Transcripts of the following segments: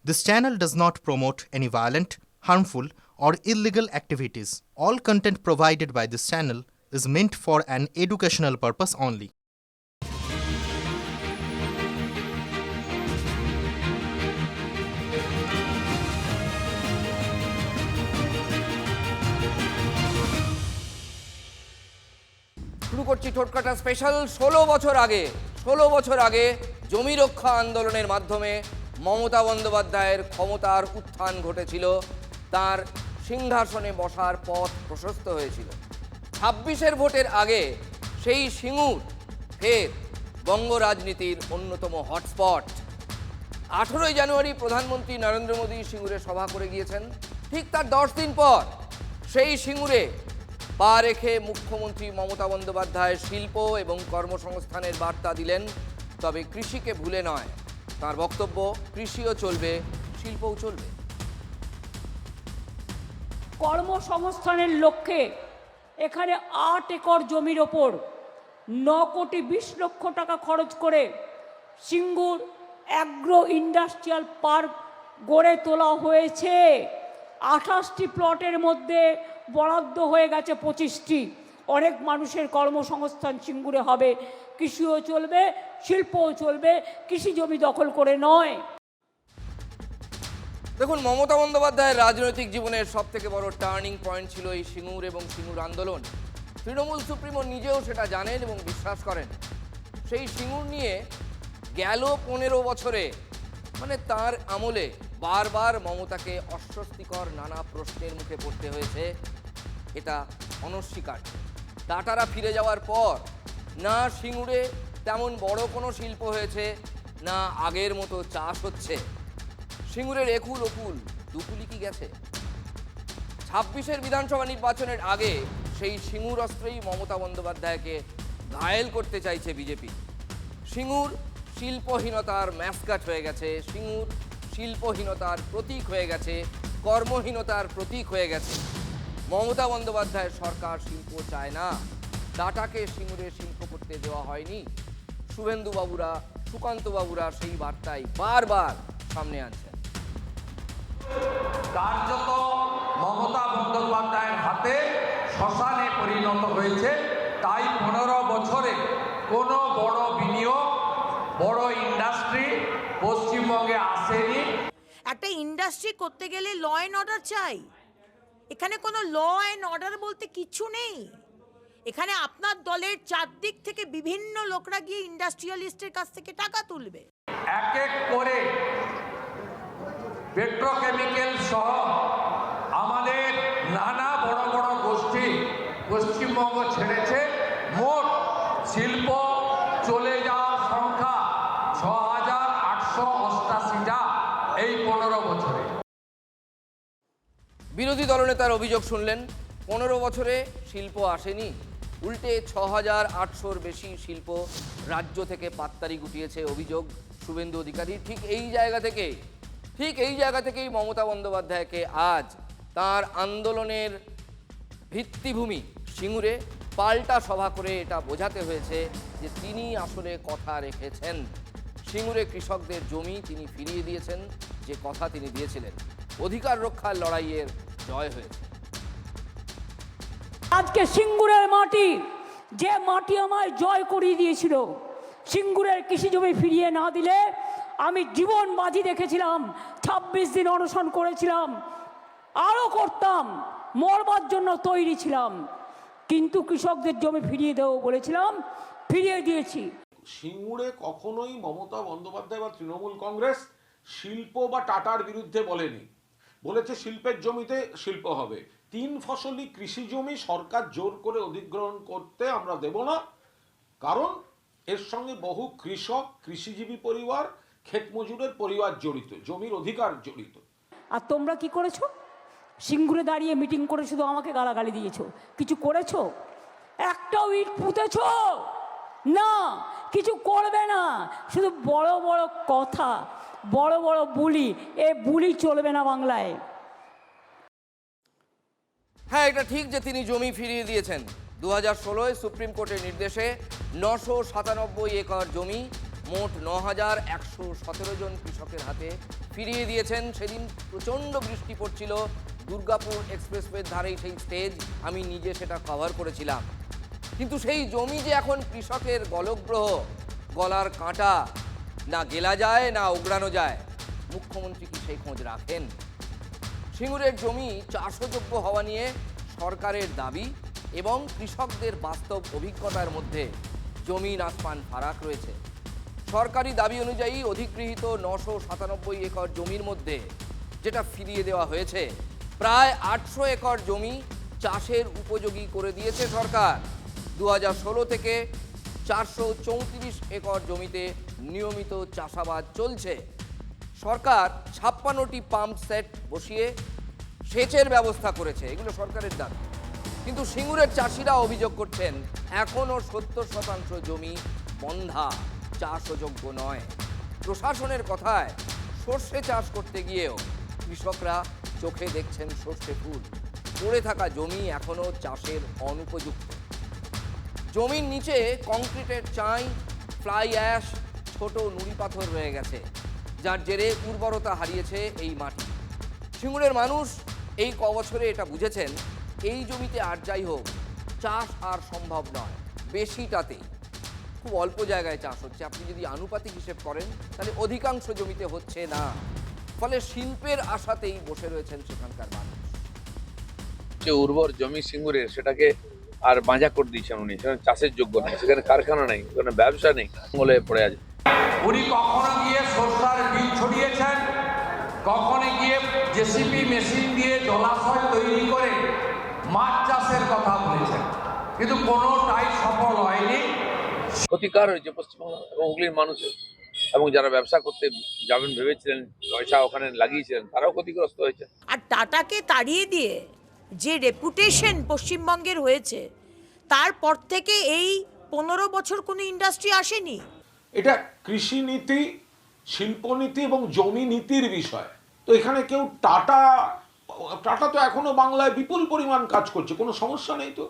This channel does not promote any violent, harmful, or illegal activities. All content provided by this channel is meant for an educational purpose only. শুরু করছি ঠোঁটকাটা special. 16 বছর আগে জমি রক্ষা আন্দোলনের মাধ্যমে মমতা বন্দ্যোপাধ্যায়ের ক্ষমতার উত্থান ঘটেছিল, তার সিংহাসনে বসার পথ প্রশস্ত হয়েছিল। 26-এর ভোটের আগে সেই সিঙ্গুর ফের বঙ্গ রাজনীতির অন্যতম হটস্পট। 18ই জানুয়ারি প্রধানমন্ত্রী নরেন্দ্র মোদী সিঙ্গুরে সভা করে গিয়েছেন। ঠিক তার 10 দিন পর সেই সিঙ্গুরে পা রেখে মুখ্যমন্ত্রী মমতা বন্দ্যোপাধ্যায় শিল্প এবং কর্মসংস্থানের বার্তা দিলেন, তবে কৃষিকে ভুলে নয়। তার বক্তব্য, কৃষিও চলবে, শিল্পও চলবে। কর্মসংস্থানের লক্ষ্যে এখানে 8 একর জমির ওপর 9 কোটি 20 লক্ষ টাকা খরচ করে সিঙ্গুর অ্যাগ্রো ইন্ডাস্ট্রিয়াল পার্ক গড়ে তোলা হয়েছে। 28টি প্লটের মধ্যে বরাদ্দ হয়ে গেছে 25টি। অনেক মানুষের কর্মসংস্থান সিঙ্গুরে হবে, কৃষিও চলবে, শিল্পও চলবে, কৃষি জমি দখল করে নয়। দেখুন, মমতা বন্দ্যোপাধ্যায়ের রাজনৈতিক জীবনের সব থেকে বড় টার্নিং পয়েন্ট ছিল এই সিঙ্গুর এবং সিঙ্গুর আন্দোলন। তৃণমূল সুপ্রিমো নিজেও সেটা জানেন এবং বিশ্বাস করেন। সেই সিঙ্গুর নিয়ে গেল 15 বছরে, মানে তার আমলে বারবার মমতাকে অস্বস্তিকর নানা প্রশ্নের মুখে পড়তে হয়েছে, এটা অনস্বীকার্য। টাটারা ফিরে যাওয়ার পর না সিঙ্গুরে তেমন বড় কোনো শিল্প হয়েছে, না আগের মতো চাষ হচ্ছে। সিঙ্গুরের একুল ওকুল দুকুলি কি গেছে? 26-এর বিধানসভা নির্বাচনের আগে সেই সিঙ্গুর অস্ত্রেই মমতা বন্দ্যোপাধ্যায়কে ঘায়েল করতে চাইছে বিজেপি। সিঙ্গুর শিল্পহীনতার ম্যাসকাট হয়ে গেছে, সিঙ্গুর শিল্পহীনতার প্রতীক হয়ে গেছে, কর্মহীনতার প্রতীক হয়ে গেছে। মমতা বন্দ্যোপাধ্যায়ের সরকার শিল্প চায় না, টাটাকে সিঙ্গুরে শিল্প করতে দেওয়া হয়নি। শুভেন্দুবাবুরা, সুকান্তবাবুরা সেই বার্তাই বারবার সামনে আনছেন। কার্যত মমতা বন্দ্যোপাধ্যায়ের হাতে শ্মশানে পরিণত হয়েছে। তাই 15 বছরে কোনো বড় বিনিয়োগ, বড় ইন্ডাস্ট্রি পশ্চিমবঙ্গে আসেনি। একটা ইন্ডাস্ট্রি করতে গেলে ল অ্যান্ড অর্ডার চাই। এখানে কোনো ল অ্যান্ড অর্ডার বলতে কিছু নেই। এখানে আপনার দলের চারদিক থেকে বিভিন্ন লোকরা গিয়ে ইন্ডাস্ট্রিয়ালিস্টের কাছ থেকে টাকা তুলবে। এক এক করে পেট্রোকেমিক্যাল সহ আমাদের নানা বড় বড় গোষ্ঠী পশ্চিমবঙ্গ ছেড়েছে। মোট শিল্প চলে যাওয়ার সংখ্যা 6,888টা এই 15 বছরে। বিরোধী দলনেতার অভিযোগ শুনলেন, 15 বছরে শিল্প আসেনি, উল্টে 6,800-র বেশি শিল্প রাজ্য থেকে পাত্তারি গুটিয়েছে অভিযোগ শুভেন্দু অধিকারী। ঠিক এই জায়গা থেকেই মমতা বন্দ্যোপাধ্যায়কে আজ তার আন্দোলনের ভিত্তিভূমি সিঙ্গুরে পাল্টা সভা করে এটা বোঝাতে হয়েছে যে তিনি আসলে কথা রেখেছেন। সিঙ্গুরে কৃষকদের জমি তিনি ফিরিয়ে দিয়েছেন, যে কথা তিনি দিয়েছিলেন। অধিকার রক্ষার লড়াইয়ের জয় হয়েছে। আজকে সিঙ্গুরের মাটি, যে মাটি আমায় জয় করিয়ে দিয়েছিল, সিঙ্গুরের কৃষি জমি ফিরিয়ে না দিলে আমি জীবন বাজি রেখেছিলাম, 26 দিন অনশন করেছিলাম, আরও করতাম, মরবার জন্য তৈরি ছিলাম, কিন্তু কৃষকদের জমি ফিরিয়ে দেবো বলেছিলাম, ফিরিয়ে দিয়েছি। সিঙ্গুরে কখনোই মমতা বন্দ্যোপাধ্যায় বা তৃণমূল কংগ্রেস শিল্প বা টাটার বিরুদ্ধে বলেনি, বলেছে শিল্পের জমিতে শিল্প হবে। 3 ফসলি কৃষি জমি সরকার জোর করে অধিগ্রহণ করতে আমরা দেব না, কারণ এর সঙ্গে বহু কৃষক, কৃষিজীবী পরিবার, ক্ষেত মজুরের পরিবার জড়িত, জমির অধিকার জড়িত। আর তোমরা কি করেছো? সিঙ্গুরে দাঁড়িয়ে মিটিং করে শুধু আমাকে গালাগালি দিয়েছো, কিছু করেছো? একটাও ইট পুঁতেছো না, কিছু করবে না, শুধু বড় বড় কথা, বড় বড় বুলি। এ বুলি চলবে না বাংলায়। হ্যাঁ, এটা ঠিক যে তিনি জমি ফিরিয়ে দিয়েছেন। 2016-এ সুপ্রিম কোর্টের নির্দেশে 997 একর জমি মোট 9,117 জন কৃষকের হাতে ফিরিয়ে দিয়েছেন। সেদিন প্রচণ্ড বৃষ্টি পড়ছিল, দুর্গাপুর এক্সপ্রেসওয়ের ধারেই সেই স্টেজ, আমি নিজে সেটা কভার করেছিলাম। কিন্তু সেই জমি যে এখন কৃষকের গলগ্রহ, গলার কাঁটা, না গেলা যায় না ওগড়ানো যায়, মুখ্যমন্ত্রী কি সেই খোঁজ রাখেন? সিঙ্গুরের জমি চাষযোগ্য হওয়া নিয়ে সরকারের দাবি এবং কৃষকদের বাস্তব অভিজ্ঞতার মধ্যে জমিন আসমান ফারাক রয়েছে। সরকারি দাবি অনুযায়ী অধিগৃহীত 997 একর জমির মধ্যে যেটা ফিরিয়ে দেওয়া হয়েছে, প্রায় 800 একর জমি চাষের উপযোগী করে দিয়েছে সরকার। 2016 থেকে 434 একর জমিতে নিয়মিত চাষাবাদ চলছে। সরকার 56টি পাম্প সেট বসিয়ে সেচের ব্যবস্থা করেছে, এগুলো সরকারের দাবি। কিন্তু সিঙ্গুরের চাষিরা অভিযোগ করছেন এখনও 70% জমি বন্ধা, চাষযোগ্য নয়। প্রশাসনের কথায় সর্ষে চাষ করতে গিয়েও কৃষকরা চোখে দেখছেন সর্ষে ফুল, পড়ে থাকা জমি এখনও চাষের অনুপযুক্ত। জমির নিচে কংক্রিটের চাই, ফ্লাই অ্যাশ, ছোট নুড়ি পাথর রয়ে গেছে, যার জেরে উর্বরতা হারিয়েছে এই মাটি। সিঙ্গুরের মানুষ এই কবছরে এটা বুঝেছেন, এই জমিতে আর যাই হোক চাষ আর সম্ভব নয়। বেশিটাতেই খুব অল্প জায়গায় চাষ হচ্ছে, আপনি যদি আনুপাতিক হিসেব করেন তাহলে অধিকাংশ জমিতে হচ্ছে না। ফলে শিল্পের আশাতেই বসে রয়েছেন সেখানকার মানুষ। যে উর্বর জমি সিঙ্গুরের, সেটাকে আর বাঁজা করে দিয়েছেন উনি, সেখানে চাষের যোগ্য নেই, সেখানে কারখানা নেই, সেখানে ব্যবসা নেই, বলে পড়ে আছে। উনি কখনো গিয়ে সরষার বীজ ছড়িয়েছেন, কখনো গিয়ে জেসিপি মেশিন দিয়ে জলাশয় তৈরি করে মাছ চাষের কথা বলেছেন, কিন্তু কোনোটাই সফল হয়নি। ক্ষতিকার হয়েছে পশ্চিমবঙ্গ এবং হুগলির মানুষের, এবং যারা ব্যবসা করতে যাবেন ভেবেছিলেন, পয়সা ওখানে লাগিয়েছিলেন, তারাও ক্ষতিগ্রস্ত হয়েছে। আর টাটাকে তাড়িয়ে দিয়ে যে রেপুটেশন পশ্চিমবঙ্গের হয়েছে, তারপর থেকে এই 15 বছর কোনো ইন্ডাস্ট্রি আসেনি। এটা কৃষি নীতি, শিল্পনীতি এবং জমি নীতির বিষয়। তো এখানে কেউ টাটা তো এখনো বাংলায় বিপুল পরিমাণ কাজ করছে, কোনো সমস্যা নেই। তো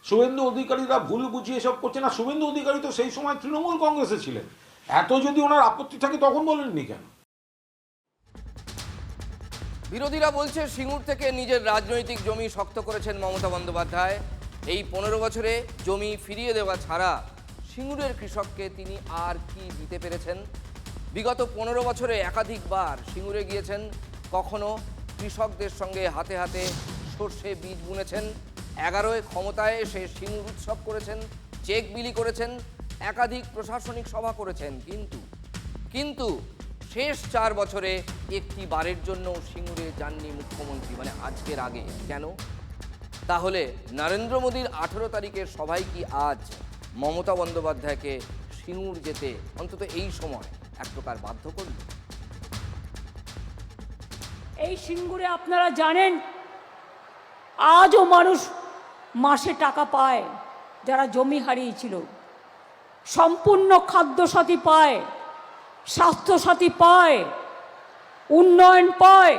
শুভেন্দু অধিকারীরা ভুল বুঝিয়ে এসব করছে না। শুভেন্দু অধিকারী তো সেই সময় তৃণমূল কংগ্রেসে ছিলেন, এত যদি ওনার আপত্তি থাকে তখন বলেননি কেন? বিরোধীরা বলছে সিঙ্গুর থেকে নিজের রাজনৈতিক জমি শক্ত করেছেন মমতা বন্দ্যোপাধ্যায়। এই 15 বছরে জমি ফিরিয়ে দেওয়া ছাড়া সিঙ্গুরের কৃষককে তিনি আর কি দিতে পেরেছেন? বিগত 15 বছরে একাধিকবার সিঙ্গুরে গিয়েছেন, কখনো কৃষকদের সঙ্গে হাতে হাতে সর্ষে বীজ বুনেছেন। 11 ক্ষমতায় এসে সিঙ্গুর উৎসব করেছেন, চেক বিলি করেছেন, একাধিক প্রশাসনিক সভা করেছেন। কিন্তু শেষ 4 বছরে একটি বারের জন্য সিঙ্গুরে যাননি মুখ্যমন্ত্রী, মানে আজকের আগে। কেন? তাহলে নরেন্দ্র মোদীর 18 তারিখের সভায় কি আজ মমতা বন্দ্যোপাধ্যায়কে সিঙ্গুর যেতে অন্তত এই সময় এক প্রকার বাধ্য করল? এই সিঙ্গুরে আপনারা জানেন আজও মানুষ মাসে টাকা পায়, যারা জমি হারিয়েছিল। সম্পূর্ণ খাদ্যসাথী পায়, স্বাস্থ্যসাথী পায়, উন্নয়ন পায়,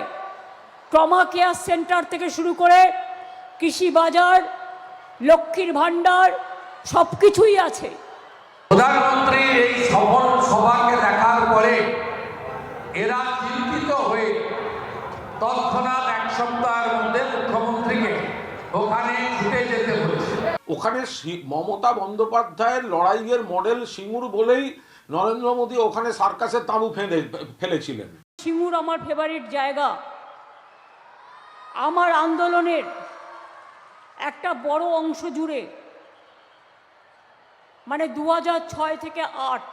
ট্রমা কেয়ার সেন্টার থেকে শুরু করে কৃষি বাজার, লক্ষ্মীর ভাণ্ডার, সব কিছুই আছে। প্রধানমন্ত্রীর এই সফল সভাকে দেখার পরে এরা চিন্তিত হয়ে তৎক্ষণাৎ 1 সপ্তাহের মধ্যে মুখ্যমন্ত্রীকে ওখানে ছুটে যেতে হয়েছে। ওখানে মমতা বন্দ্যোপাধ্যায়ের লড়াইয়ের মডেল সিঙ্গুর বলেই নরেন্দ্র মোদী ওখানে সার্কাসের তাঁবু ফেলেছিলেন। সিঙ্গুর আমার ফেভারিট জায়গা। আমার আন্দোলনের একটা বড় অংশ জুড়ে, মানে 2006 থেকে 8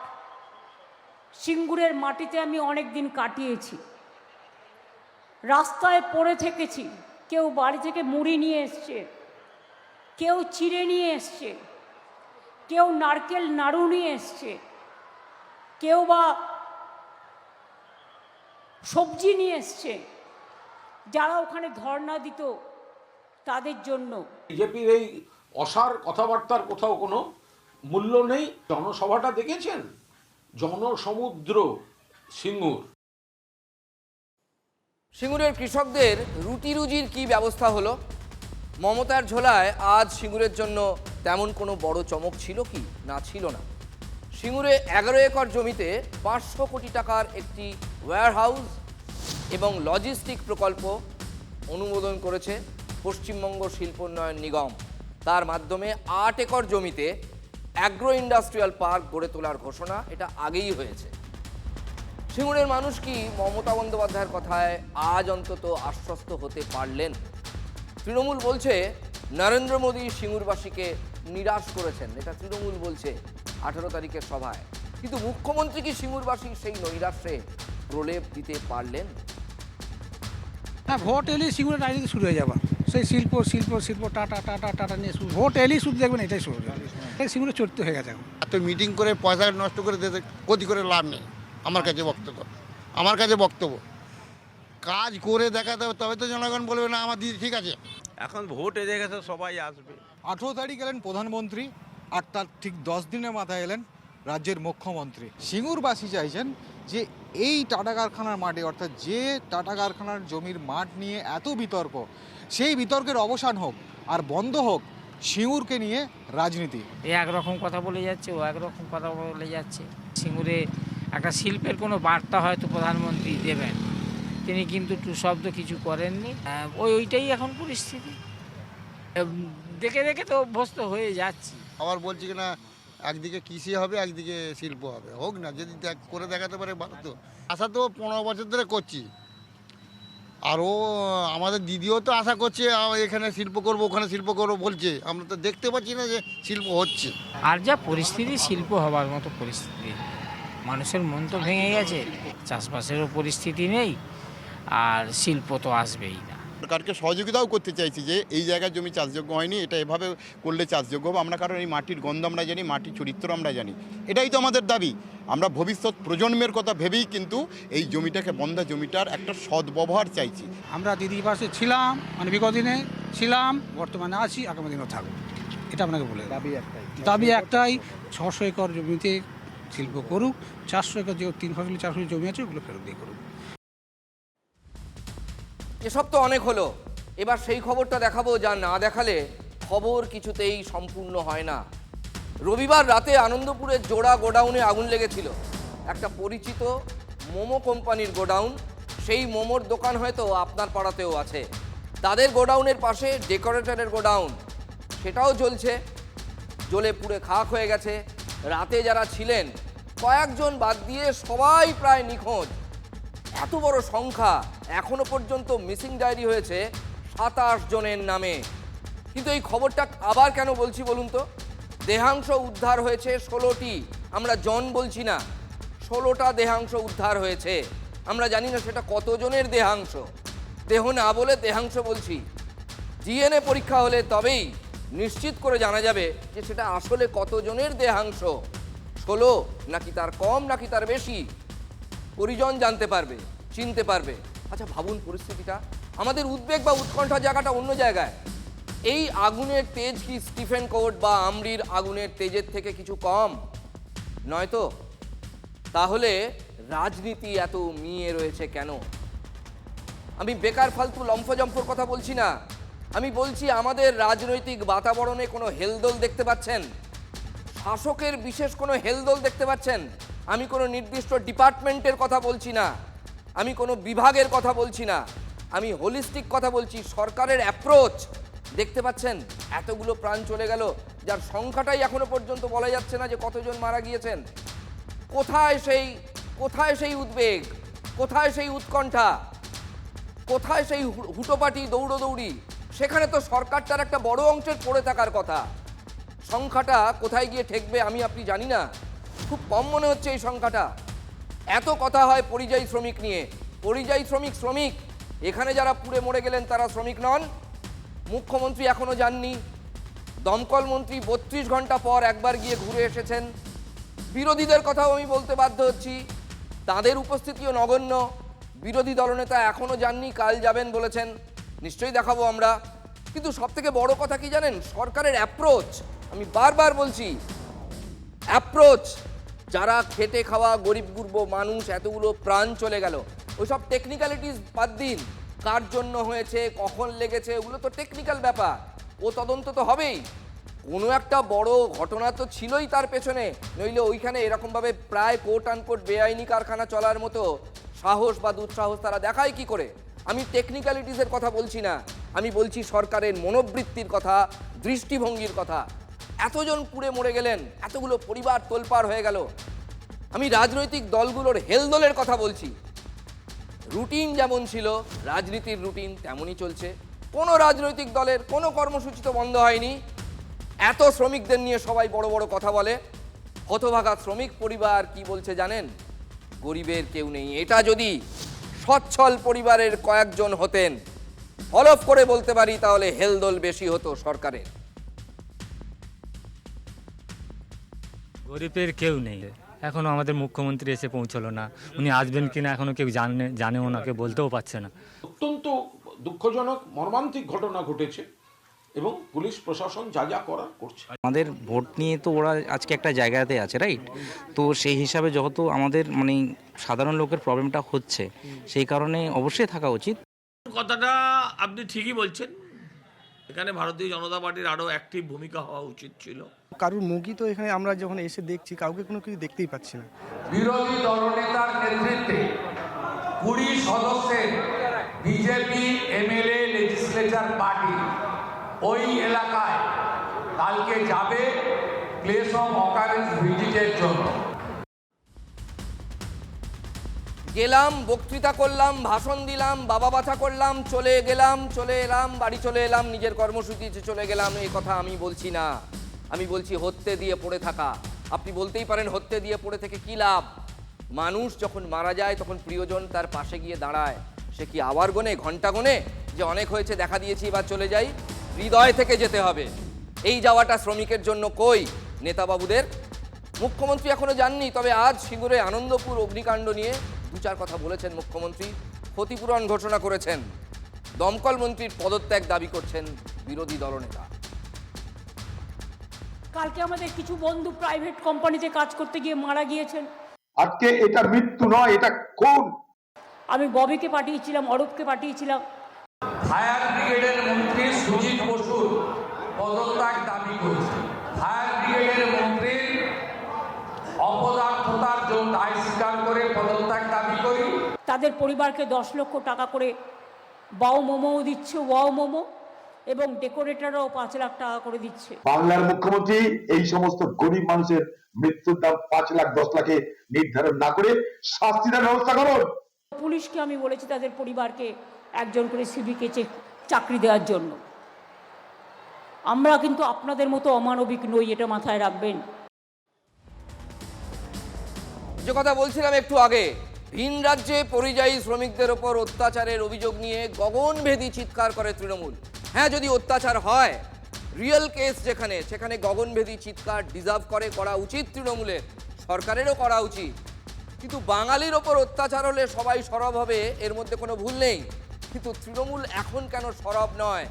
সিঙ্গুরের মাটিতে আমি অনেক দিন কাটিয়েছি। রাস্তায় পড়ে থেকেছি, কেউ বাড়ি থেকে মুড়ি নিয়ে এসছে, কেউ চিড়ে নিয়ে এসছে, কেউ নারকেল নাড়ু নিয়ে এসছে, কেউ বা সবজি নিয়ে এসছে, যারা ওখানে ধর্ণা দিত তাদের জন্য। বিজেপির এই অসার কথাবার্তার কোথাও কোনো মূল্য নেই। জনসভাটা দেখেছেন? জনসমুদ্র সিঙ্গুর। সিঙ্গুরের কৃষকদের রুটি রুজির কি ব্যবস্থা হলো? মমতার ঝোলায় আজ সিঙ্গুরের জন্য তেমন কোনো বড় চমক ছিল কি? না, ছিল না। সিঙ্গুরে 11 একর জমিতে 500 কোটি টাকার একটি ওয়্যারহাউস, এবং লজিস্টিক প্রকল্প অনুমোদন করেছে পশ্চিমবঙ্গ শিল্পোন্নয়ন নিগম। তার মাধ্যমে 8 একর জমিতে অ্যাগ্রো ইন্ডাস্ট্রিয়াল পার্ক গড়ে তোলার ঘোষণা এটা আগেই হয়েছে। সিঙ্গুরের মানুষ কি মমতা বন্দ্যোপাধ্যায়ের কথায় আজ অন্তত আশ্বস্ত হতে পারলেন? তৃণমূল বলছে নরেন্দ্র মোদী সিঙ্গুরবাসীকে নিরাশ করেছেন, এটা তৃণমূল বলছে 18 তারিখের সভায়। কিন্তু মুখ্যমন্ত্রী কি সিঙ্গুরবাসী সেই নৈরাশ্যে প্রলেপ দিতে পারলেন? হ্যাঁ, ভোট এলেই সিঙ্গুরের রাজনীতি শুরু হয়ে যাবে। সেই শিল্প শিল্প শিল্প টাটা টাটা টাটা নিয়ে শুরু, ভোট এলেই শুধু দেখবেন এটাই শুরু হয়ে যাবে। সিঙ্গুরের চরিত্র হয়ে গেছে এখন। এত মিটিং করে পয়সা নষ্ট করে দিতে ক্ষতি করে লাভ নেই। আমার কাছে বক্তব্য কাজ করে দেখাতে হবে, তবে তো জনগণ বলবে না আমার দিদি ঠিক আছে। এখন ভোট এসে গেছে, সবাই আসবে। 18 তারিখ এলেন প্রধানমন্ত্রী, আর তার ঠিক 10 দিনের মাথায় এলেন রাজ্যের মুখ্যমন্ত্রী। সিঙ্গুরবাসী চাইছেন যে এই টাটা কারখানার মাঠে, অর্থাৎ যে টাটা কারখানার জমির মাঠ নিয়ে এত বিতর্ক, সেই বিতর্কের অবসান হোক আর বন্ধ হোক সিঙ্গুরকে নিয়ে রাজনীতি। এ একরকম কথা বলে যাচ্ছে, ও একরকম কথা বলে যাচ্ছে। সিঙ্গুরে একটা শিল্পের কোনো বার্তা হয়তো প্রধানমন্ত্রী দেবেন, তিনি কিন্তু টু শব্দ কিছু করেননি। ওইটাই এখন পরিস্থিতি, দেখে দেখে তো অভ্যস্ত হয়ে যাচ্ছি। আবার বলছি কিনা একদিকে কৃষি হবে একদিকে শিল্প হবে, হোক না, যদি করে দেখাতে পারে ভালো। তো আশা তো 15 বছর ধরে করছি, আরও আমাদের দিদিও তো আশা করছে এখানে শিল্প করবো ওখানে শিল্প করবো বলছে, আমরা তো দেখতে পাচ্ছি না যে শিল্প হচ্ছে। আর যা পরিস্থিতি, শিল্প হবার মতো পরিস্থিতি, মানুষের মন তো ভেঙে গেছে, চাষবাসেরও পরিস্থিতি নেই, আর শিল্প তো আসবেই না। সরকারকে সহযোগিতাও করতে চাইছি যে এই জায়গায় জমি চাষযোগ্য হয়নি, এটা এভাবে করলে চাষযোগ্য হবে। আমরা কারণ এই মাটির গন্ধ আমরা জানি, মাটির চরিত্র আমরা জানি, এটাই তো আমাদের দাবি। আমরা ভবিষ্যৎ প্রজন্মের কথা ভেবেই কিন্তু এই জমিটাকে, বন্ধা জমিটার একটা সদ্ব্যবহার চাইছি। আমরা দিদির পাশে ছিলাম, মানে বিগত দিনে ছিলাম, বর্তমানে আছি, আগামী দিনও থাকবো, এটা আপনাকে বলে দাবি একটাই 600 একর জমিতে শিল্প করুক, 400 একর যে 3 ফসলি চাষের জমি আছে ওগুলো ফেরত দিয়ে করুক। এসব তো অনেক হলো, এবার সেই খবরটা দেখাবো যা না দেখালে খবর কিছুতেই সম্পূর্ণ হয় না। রবিবার রাতে আনন্দপুরের জোড়া গোডাউনে আগুন লেগেছিল, একটা পরিচিত মোমো কোম্পানির গোডাউন। সেই মোমোর দোকান হয়তো আপনার পাড়াতেও আছে। তাদের গোডাউনের পাশে ডেকোরেটরের গোডাউন, সেটাও জ্বলছে, জ্বলে পুড়ে খাক হয়ে গেছে। রাতে যারা ছিলেন কয়েকজন বাদ দিয়ে সবাই প্রায় নিখোঁজ। এত বড় সংখ্যা, এখনো পর্যন্ত মিসিং ডায়েরি হয়েছে 27 জনের নামে। কিন্তু এই খবরটা আবার কেন বলছি বলুন তো? দেহাংশ উদ্ধার হয়েছে 16টি, আমরা জন বলছি না, 16টা দেহাংশ উদ্ধার হয়েছে। আমরা জানি না সেটা কতজনের দেহাংশ, দেহ না বলে দেহাংশ বলছি। ডিএনএ পরীক্ষা হলে তবেই নিশ্চিত করে জানা যাবে যে সেটা আসলে কতজনের দেহাংশ, 16 নাকি তার কম নাকি তার বেশি। পরিজন জানতে পারবে, চিনতে পারবে। আচ্ছা ভাবুন পরিস্থিতিটা, আমাদের উদ্বেগ বা উৎকণ্ঠা জায়গাটা অন্য জায়গায়। এই আগুনের তেজ কি স্টিফেন কোর্ট বা আমরির আগুনের তেজের থেকে কিছু কম নয় তো? তাহলে রাজনীতি এত মিয়ে রয়েছে কেন? আমি বেকার ফালতু লম্ফজম্ফর কথা বলছি না, আমি বলছি আমাদের রাজনৈতিক বাতাবরণে কোনো হেলদোল দেখতে পাচ্ছেন? শাসকের বিশেষ কোনো হেলদোল দেখতে পাচ্ছেন? আমি কোনো নির্দিষ্ট ডিপার্টমেন্টের কথা বলছি না, আমি কোনো বিভাগের কথা বলছি না, আমি হোলিস্টিক কথা বলছি। সরকারের অ্যাপ্রোচ দেখতে পাচ্ছেন? এতগুলো প্রাণ চলে গেল, যার সংখ্যাটাই এখনো পর্যন্ত বলা যাচ্ছে না যে কতজন মারা গিয়েছেন। কোথায় সেই উদ্বেগ, কোথায় সেই উৎকণ্ঠা, কোথায় সেই হুটোপাটি দৌড়োদৌড়ি? সেখানে তো সরকারটার একটা বড় অংশের পড়ে থাকার কথা। সংখ্যাটা কোথায় গিয়ে ঠেকবে আমি আপনি জানি না, খুব কম মনে হচ্ছে এই সংখ্যাটা। এত কথা হয় পরিযায়ী শ্রমিক নিয়ে, পরিযায়ী শ্রমিক এখানে যারা পুড়ে মরে গেলেন তারা শ্রমিক নন। মুখ্যমন্ত্রী এখনো যাননি, দমকল মন্ত্রী 32 ঘন্টা পর একবার গিয়ে ঘুরে এসেছেন। বিরোধীদের কথাও আমি বলতে বাধ্য হচ্ছি, তাদের উপস্থিতিও নগণ্য। বিরোধী দলনেতা এখনো যাননি, কাল যাবেন বলেছেন, নিশ্চয়ই দেখাবো আমরা। কিন্তু সবথেকে বড় কথা কি জানেন? সরকারের অ্যাপ্রোচ। আমি বারবার বলছি অ্যাপ্রোচ। যারা খেটে খাওয়া গরিব গুরব মানুষ, এতগুলো প্রাণ চলে গেল, ওইসব টেকনিক্যালিটিস বাদ দিন, কার জন্য হয়েছে, কখন লেগেছে, ওগুলো তো টেকনিক্যাল ব্যাপার, ও তদন্ত তো হবেই। কোনো একটা বড় ঘটনা তো ছিলই তার পেছনে, নইলে ওইখানে এরকমভাবে প্রায় কোট আনকোট বেআইনি কারখানা চলার মতো সাহস বা দুঃসাহস তারা দেখায় কি করে? আমি টেকনিক্যালিটিসের কথা বলছি না, আমি বলছি সরকারের মনোবৃত্তির কথা, দৃষ্টিভঙ্গির কথা। এতজন পুড়ে মরে গেলেন, এতগুলো পরিবার তোলপাড় হয়ে গেল। আমি রাজনৈতিক দলগুলোর হেলদোলের কথা বলছি। রুটিন যেমন ছিল, রাজনীতির রুটিন তেমনই চলছে। কোনো রাজনৈতিক দলের কোনো কর্মসূচি তো বন্ধ হয়নি। এত শ্রমিকদের নিয়ে সবাই বড় বড় কথা বলে। হতভাগা শ্রমিক পরিবার কি বলছে জানেন? গরিবের কেউ নেই। এটা যদি সচ্ছল পরিবারের কয়েকজন হতেন, হলফ করে বলতে পারি, তাহলে হেলদোল বেশি হতো সরকারের। গরিবের কেউ নেই। এখনো আমাদের মুখ্যমন্ত্রী এসে পৌঁছলো না, উনি আসবেন কিনা এখনো কেউ জানেও না, কেউ বলতেও পারছে না। অত্যন্ত দুঃখজনক মর্মান্তিক ঘটনা ঘটেছে এবং পুলিশ প্রশাসন যা যা করার করছে। আমাদের ভোট নিয়ে তো ওরা আজকে একটা জায়গাতে আছে, রাইট? তো সেই হিসাবে যত আমাদের মানে সাধারণ লোকের প্রবলেমটা হচ্ছে, সেই কারণে অবশ্যই থাকা উচিত। কথাটা আপনি ঠিকই বলছেন, এখানে ভারতীয় জনতা পার্টির আরও অ্যাক্টিভ ভূমিকা হওয়া উচিত ছিল। কারুর মুখই তো এখানে আমরা যখন এসে দেখছি, কাউকে কোনো কিছু দেখতেই পাচ্ছি না। বিরোধী দলনেতার নেতৃত্বে 20 সদস্যের বিজেপি এমএলএ লেজিসলেচার পার্টি ওই এলাকায় কালকে যাবে প্লেস অফ অকারেন্স ভিজিটের জন্য। গেলাম, বক্তৃতা করলাম, ভাষণ দিলাম, বাবা বাছা করলাম, চলে গেলাম, চলে এলাম, বাড়ি চলে এলাম, নিজের কর্মসূচিতে চলে গেলাম, এই কথা আমি বলছি না। আমি বলছি হত্যে দিয়ে পড়ে থাকা। আপনি বলতেই পারেন হত্যে দিয়ে পড়ে থেকে কী লাভ? মানুষ যখন মারা যায় তখন প্রিয়জন তার পাশে গিয়ে দাঁড়ায়। সে কি আবার গোনে, ঘন্টা গোনে যে অনেক হয়েছে, দেখা দিয়েছি, এবার চলে যাই? হৃদয় থেকে যেতে হবে। এই যাওয়াটা শ্রমিকের জন্য কই নেতাবাবুদের? মুখ্যমন্ত্রী এখনো যাননি, তবে আজ সিঙ্গুরে আনন্দপুর অগ্নিকাণ্ড নিয়ে 2-4 কথা বলেছেন মুখ্যমন্ত্রী। ক্ষতিপূরণ ঘোষণা করেছেন। দমকল মন্ত্রীর পদত্যাগ দাবি করছেন বিরোধী দলনেতা। কালকে আমাদের কিছু বন্ধু প্রাইভেট কোম্পানিতে কাজ করতে গিয়ে মারা গিয়েছেন। আজকে এটা মৃত্যু নয়, এটা খুন। আমি ববিকে পাঠিয়েছিলাম, অরূপকে পাঠিয়েছিলাম। ফায়ার ব্রিগেডের মন্ত্রী সুজিত বসুর পদত্যাগ দাবি করছে। ফায়ার ব্রিগেডের মন্ত্রীর অপদার্থতার জন্য দায় স্বীকার করে পদত্যাগ দাবি করি। তাদের পরিবারকে 10 লক্ষ টাকা করে বাও মোমোও দিচ্ছে, ওয়াও মোমো, এবং ডেকোরেটরও 5 লাখ টাকা করে দিচ্ছে। বাংলার মুখ্যমন্ত্রী এই সমস্ত গরিব মানুষের মৃত্যুর দাম 5 লাখ 10 লাখে নির্ধারণ না করে শাস্তি দেওয়ার ব্যবস্থা করুন। পুলিশকে আমি বলেছি তাদের পরিবারকে একজন করে সিভিকে চাকরি দেওয়ার জন্য। আমরা কিন্তু আপনাদের মতো অমানবিক নই, এটা মাথায় রাখবেন। যে কথা বলছিলাম একটু আগে, ভিন রাজ্যে পরিযায়ী শ্রমিকদের ওপর অত্যাচারের অভিযোগ নিয়ে গগনভেদী চিৎকার করে তৃণমূল। হ্যাঁ, যদি অত্যাচার হয়, রিয়েল কেস যেখানে, সেখানে গগনভেদী চিৎকার ডিজার্ভ করে, করা উচিত তৃণমূলের, সরকারেরও করা উচিত। কিন্তু বাঙালির ওপর অত্যাচার হলে সবাই সরব হবে, এর মধ্যে কোনো ভুল নেই। কিন্তু তৃণমূল এখন কেন সরব নয়?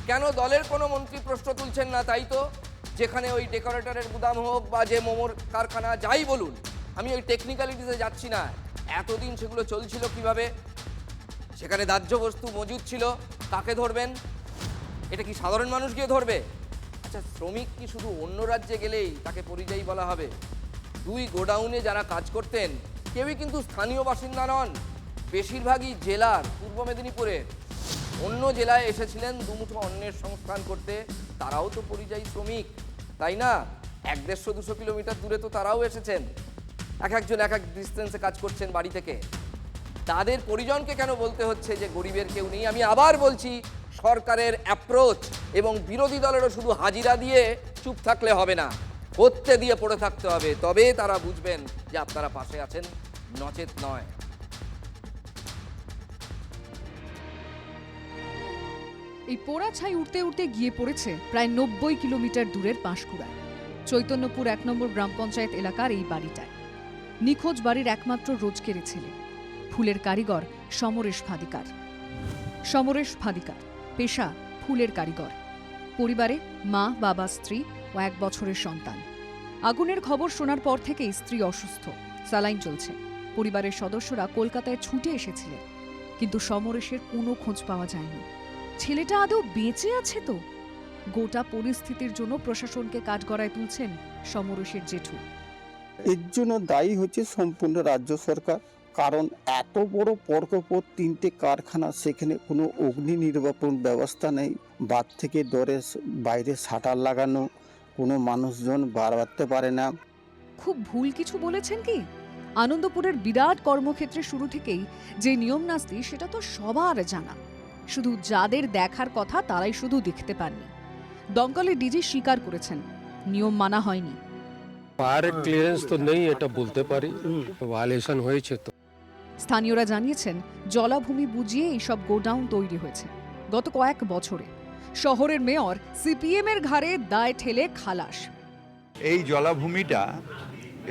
কেন দলের কোনো মন্ত্রী প্রশ্ন তুলছেন না? তাই তো, যেখানে ওই ডেকোরেটরের গুদাম হোক বা যে মোমোর কারখানা, যাই বলুন, আমি ওই টেকনিক্যালিটিতে যাচ্ছি না। এতদিন সেগুলো চলছিল কিভাবে? সেখানে দাহ্য বস্তু মজুদ ছিল, কাকে ধরবেন? এটা কি সাধারণ মানুষ গিয়ে ধরবে? আচ্ছা, শ্রমিক কি শুধু অন্য রাজ্যে গেলেই তাকে পরিযায়ী বলা হবে? 2 গোডাউনে যারা কাজ করতেন কেউই কিন্তু স্থানীয় বাসিন্দা নন। বেশিরভাগই জেলার, পূর্ব মেদিনীপুরের। অন্য জেলায় এসেছিলেন দুমুঠো অন্যের সংস্থান করতে, তারাও তো পরিযায়ী শ্রমিক, তাই না? 150-200 কিলোমিটার দূরে তো তারাও এসেছেন, এক একজন এক এক ডিস্টেন্সে কাজ করছেন বাড়ি থেকে। তাদের পরিজনকে কেন বলতে হচ্ছে যে গরিবের কেউ নেই? আমি আবার বলছি, সরকারের অ্যাপ্রোচ এবং বিরোধী দলেরও শুধু হাজিরা দিয়ে চুপ থাকলে হবে না, হত্যে দিয়ে পড়ে থাকতে হবে, তবে তারা বুঝবেন যে আপনারা পাশে আছেন, নচেত নয়। এই পোড়া ছাই উঠতে উঠতে গিয়ে পড়েছে প্রায় 90 কিলোমিটার দূরের পাঁশকুড়ায়, চৈতন্যপুর 1 নম্বর গ্রাম পঞ্চায়েত এলাকার এই বাড়িটায়। নিখোঁজ বাড়ির একমাত্র রোজকের ছেলে, ফুলের কারিগর সমরেশ ভাদিকার। সমরেশ ভাদিকার পেশা ফুলের কারিগর। পরিবারে মা, বাবা, স্ত্রী ও 1 বছরের সন্তান। আগুনের খবর শোনার পর থেকেই স্ত্রী অসুস্থ, স্যালাইন চলছে। পরিবারের সদস্যরা কলকাতায় ছুটে এসেছিলেন, কিন্তু সমরেশের কোনো খোঁজ পাওয়া যায়নি। ছেলেটা আদৌ বেঁচে আছে তো? গোটা পরিস্থিতির জন্য প্রশাসনকে কাঠগড়ায় তুলছেন সমরেশের জেঠু। এর জন্য দায়ী হচ্ছে সম্পূর্ণ রাজ্য সরকার, কারণ এত বড় পরপর 3টে কারখানা, সেখানে কোনো অগ্নি নির্বাপন ব্যবস্থা নেই। বাদ থেকে বাইরে শাটার লাগানো, কোনো মানুষজন বাড়াতে পারে না। খুব ভুল কিছু বলেছেন কি? আনন্দপুরের বিরাট কর্মক্ষেত্রে শুরু থেকেই যে নিয়ম নাস্তি সেটা তো সবার জানা, শুধু যাদের দেখার কথা তারাই শুধু দেখতে পাননি। দমকলের ডিজি স্বীকার করেছেন নিয়ম মানা হয়নি। ফায়ার ক্লিয়ারেন্স তো নেই, এটা বলতে পারি, ভায়োলেশন হয়েছে। তো স্থানীয়রা জানিয়েছেন জলাভূমি বুঝিয়ে এইসব গোডাউন তৈরি হয়েছে গত কয়েক বছরে। শহরের মেয়র সিপিএম এর ঘাড়ে দায় ঠেলে খালাস। এই জলাভূমিটা,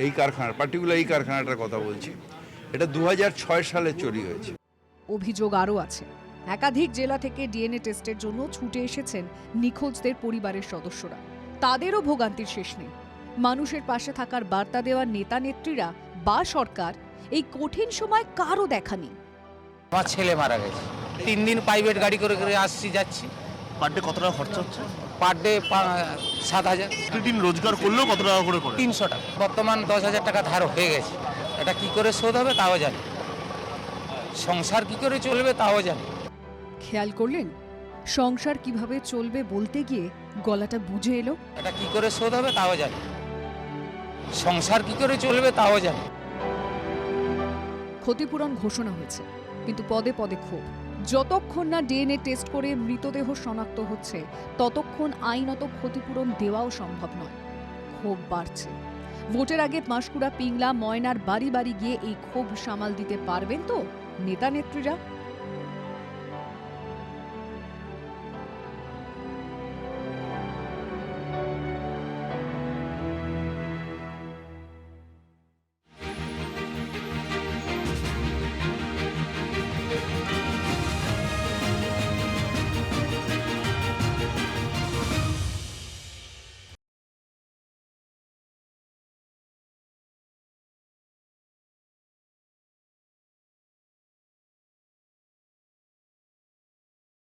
এই কারখানার, পার্টিকুলার এই কারখানাটার কথা বলছি, এটা 2006 সালে চুরি হয়েছে। অভিযোগ আরও আছে, একাধিক জেলা থেকে ডিএনএ টেস্টের জন্য ছুটে এসেছেন নিখোঁজদের পরিবারের সদস্যরা। তাদেরও ভোগান্তির শেষ নেই। মানুষের পাশে থাকার বার্তা দেওয়ার নেতা নেত্রীরা বা সরকার এই কঠিন সময় কারও দেখানি। আমার ছেলে মারা গেছে, 3 দিন প্রাইভেট গাড়ি করে করে আসছি যাচ্ছি। পার ডে কত টাকা খরচা হচ্ছে? Per day 7,000। প্রতিদিন রোজগার করলেও কত টাকা করে? 300 টাকা। বর্তমান 10,000 টাকা ধার হয়ে গেছে, এটা কি করে শোধ হবে তাও জানি, সংসার কি করে চলবে তাও জানি। খেয়াল করলেন সংসার কিভাবে চলবে বলতে গিয়ে গলাটা বুঝে এলো। এটা কি করে শোধ হবে তাও জানি, সংসার কি করে চলবে তাও জানি। ক্ষতিপূরণ ঘোষণা হয়েছে, কিন্তু পদে পদে ক্ষোভ। যতক্ষণ না ডিএনএ টেস্ট করে মৃতদেহ শনাক্ত হচ্ছে ততক্ষণ আইনত ক্ষতিপূরণ দেওয়াও সম্ভব নয়। ক্ষোভ বাড়ছে। ভোটের আগে পাঁশকুড়া, পিংলা, ময়নার বাড়ি বাড়ি গিয়ে এই ক্ষোভ সামাল দিতে পারবেন তো নেতা নেত্রীরা?